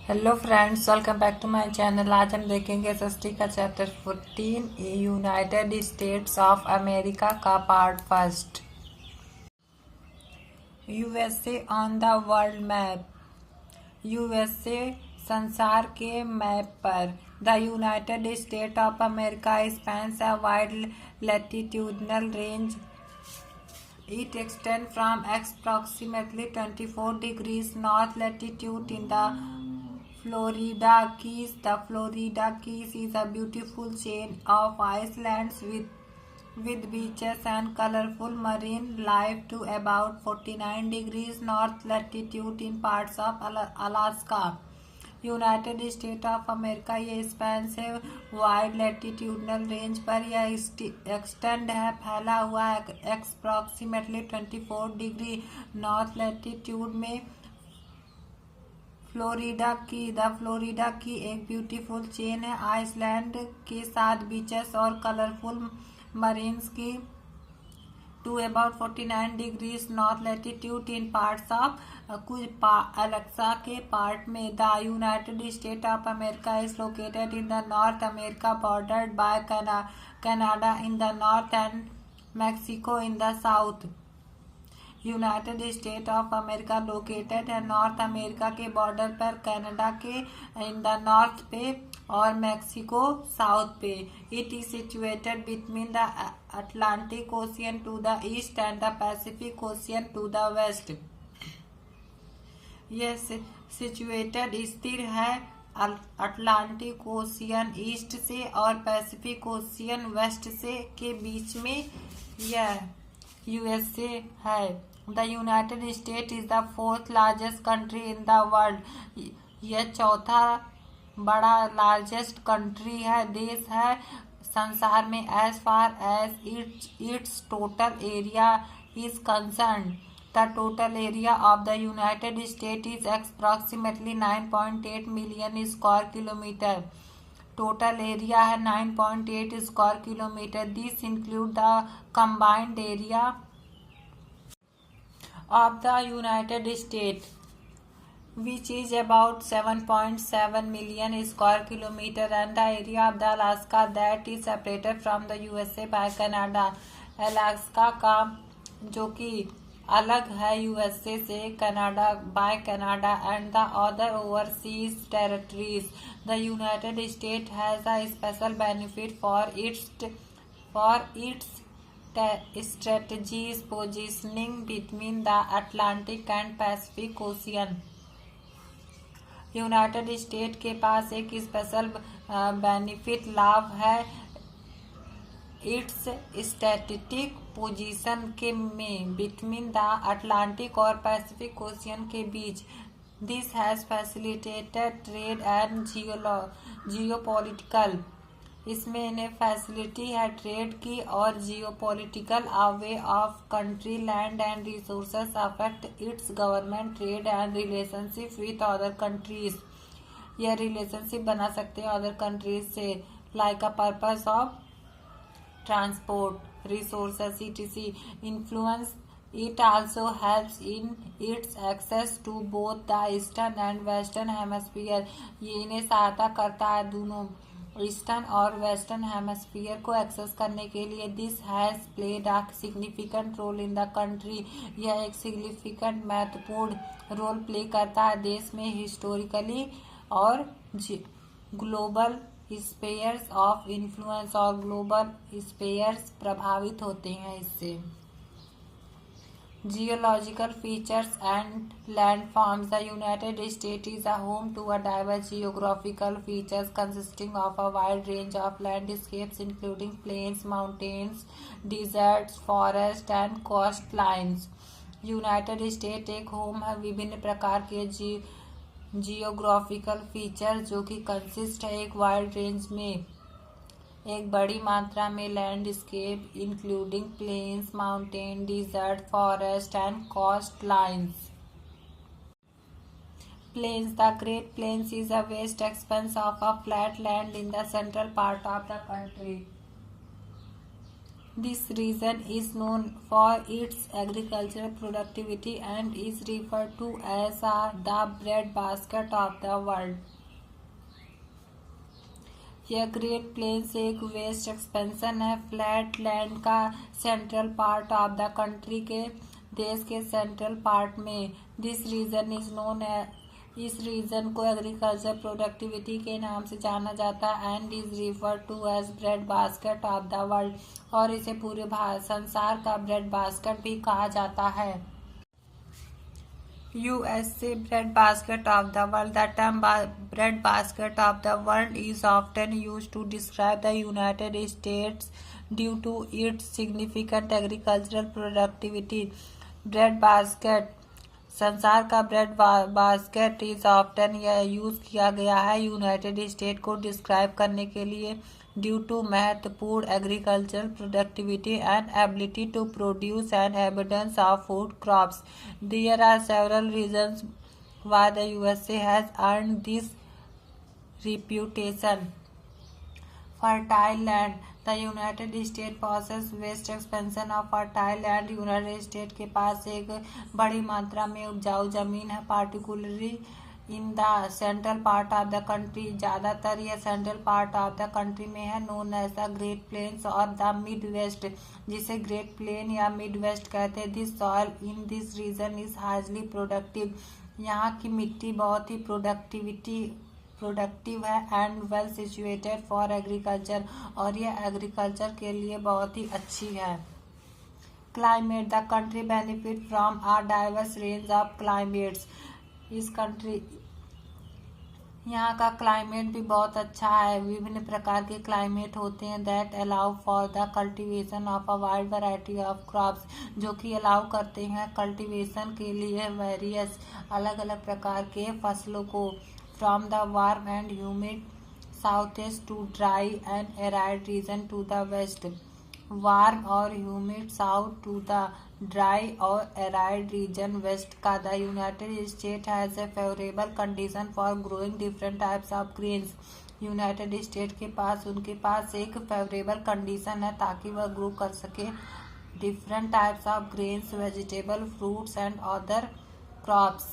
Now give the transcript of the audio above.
Hello friends, welcome back to my channel. आज हम देखेंगे एसएसटी का chapter 14 United States of America का part first. USA on the world map. USA संसार के मैप पर। The United State of America spans a wide latitudinal range. It extends from approximately 24 degrees north latitude in the Florida Keys. The Florida Keys is a beautiful chain of islands with beaches and colorful marine life to about 49 degrees north latitude in parts of Alaska. United State of America ये span से wide latitudinal range पर यह extend है, फैला हुआ है approximately 24 degree north latitude में Florida की एक ब्यूटीफुल चेन है आइसलैंड के साथ बीचेस और कलरफुल मरीन्स की to about 49 degrees north latitude in parts of कुछ अलेक्सा के पार्ट में. The United State of America is located in the North America bordered by Canada in the north and Mexico in the south. United State of America located है north America के border पर Canada के in the north पे और Mexico south पे. It is situated between the Atlantic ocean to the east and the Pacific ocean to the west. यह situated स्थिर है अटलांटिक ओशियन ईस्ट से और पैसिफिक ओशियन वेस्ट से के बीच में यह यूएसए है. The United State is the fourth largest country in the world. यह चौथा बड़ा लार्जेस्ट कंट्री है, देश है संसार में as far as its total area is concern. The total area of the United State is approximately 9.8 million square kilometre. Total area है 9.8 square kilometre. This include the combined area of the United State which is about 7.7 million square kilometer and the area of the Alaska that is separated from the USA by Canada. Alaska का जो कि अलग है USA से Canada by Canada and the other overseas territories. The United State has a special benefit for its strategies positioning between the Atlantic and Pacific Ocean. United State के पास एक special benefit लाभ है इट्स स्ट्रेटेजिक पोजीशन के में between the Atlantic और Pacific ocean के बीच. This has facilitated trade and geopolitical. इसमें इन्हें फैसिलिटी है ट्रेड की और geopolitical way of country land and resources affect its government trade and relationship with other countries. यह रिलेशनशिप बना सकते हैं अदर कंट्रीज से like a purpose of transport resources etc. Influence. It also helps in its access to both the eastern and western hemisphere. ये इन्हें सहायता करता है दोनों ईस्टर्न और वेस्टर्न हेमस्फीयर को एक्सेस करने के लिए. This has played a significant role in the country. यह एक सिग्निफिकेंट महत्वपूर्ण रोल प्ले करता है देश में हिस्टोरिकली और ग्लोबल स्पेयर्स ऑफ इन्फ्लुएंस और ग्लोबल स्पेयर्स प्रभावित होते हैं इससे. Geological features and landforms. The United States is a home to a diverse geographical features consisting of a wide range of landscapes including plains, mountains, deserts, forests and coastlines. United state एक home है विभिन्न प्रकार के geographical feature जो कि consist है एक wide range में एक बड़ी मात्रा में landscape including plains, mountain, desert, forest and coastlines. Plains. The Great Plains is a vast expanse of a flat land in the central part of the country. This region is known for its agricultural productivity and is referred to as the breadbasket of the world. यह great plains एक west expansion है flat land का central part of the country के देश के central part में। This region is known, इस region को एग्रीकल्चर प्रोडक्टिविटी के नाम से जाना जाता है and is refer to as bread basket of the world, और इसे पूरे संसार का ब्रेड बास्केट भी कहा जाता है। USA bread basket of the world. The term bread basket of the world is often used to describe the United States due to its significant agricultural productivity. Bread basket, संसार का bread basket is often यह use किया गया है United state को describe करने के लिए ड्यू टू महत्वपूर्ण agricultural productivity and ability to produce an abundance of food crops. There are several reasons why the USA has earned this reputation. Fertile land. The United States possesses vast expansion of fertile land. United State के पास एक बड़ी मात्रा में उपजाऊ जमीन है, particularly in the central part of the country. ज़्यादातर यह central part of the country में है, known as the great plains और द मिड वेस्ट, जिसे ग्रेट प्लेन या मिड वेस्ट कहते हैं। This soil in this region is highly productive. यहाँ की मिट्टी बहुत ही प्रोडक्टिव है and well situated for agriculture, और यह एग्रीकल्चर के लिए बहुत ही अच्छी है। Climate. The country benefit from a diverse range of climates. इस कंट्री यहाँ का क्लाइमेट भी बहुत अच्छा है, विभिन्न प्रकार के क्लाइमेट होते हैं that allow for the cultivation of a wide variety of crops, जो कि अलाउ करते हैं कल्टीवेशन के लिए वेरियस अलग अलग प्रकार के फसलों को। From the warm and humid south east to dry and arid region to the west. Warm और humid south to the dry और एराइड रीजन वेस्ट का। The United State has a favourable condition for growing different types of grains. United State के पास उनके पास एक favourable condition है ताकि वह ग्रो कर सके different types of grains, vegetable, fruits and other crops.